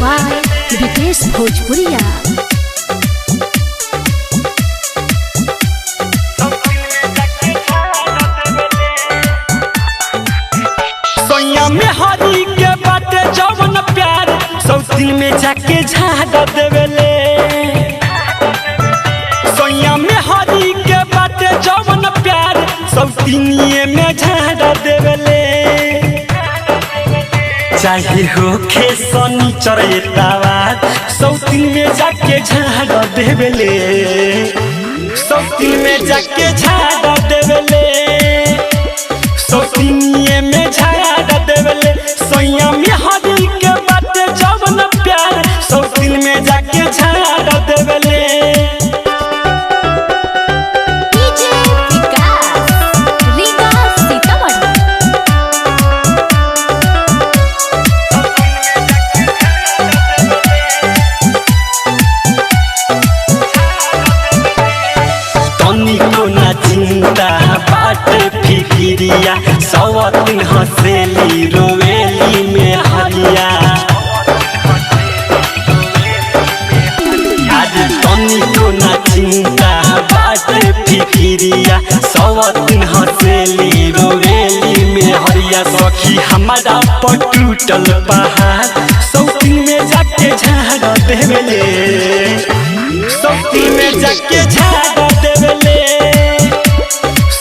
By Vikesh भोजपुरिया। सोया में हरी के बाटे जवन प्यार सौतिन में जाके झाड़ देवेले। सोया में हरी के बाटे जवन प्यार सौतिनिए में झाड़ देवेले। चाहे होखे शनिचर एतवार सौतिन में जाके झाड़ देवेले। सौतिन में जाके झाड़ देवेले। सौतिनिए में झाड़ देवेले। सोया में हरी के बाटे जवन प्यार सौतिन में जाके झाड़ देवेले। चिंता बाटे फिकिरिया सवतिन हसेली रोवेली में हरिया। आज तनिको ना चिंता बाटे फिकिरिया सवतिन हसेली रोवेली में हरिया। सखी हमारा पर टूटल पहाड़ सौतिन में जाके झाड़ देवेले। सौतिन में जाके झाड़ देवेले।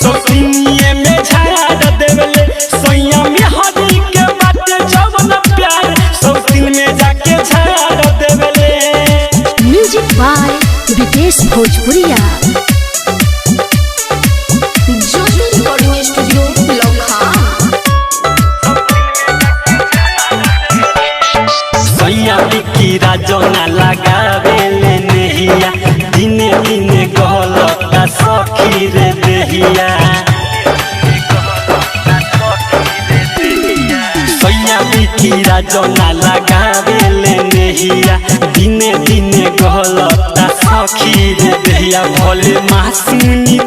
सौतिनिए में झाड़ देवेले। सोया में हरी के बाटे जवन प्यार सौतिन में जाके झाड़ देवेले। म्यूजिक बाय विकेश भोजपुरिया। सोया की राजना लगावेले नहिया दिने दिने गलता सखी रे देहिया। सोया की राजना लगावेले नहिया दिने दिने गलता सखी रे देहिया। भोले मासूनी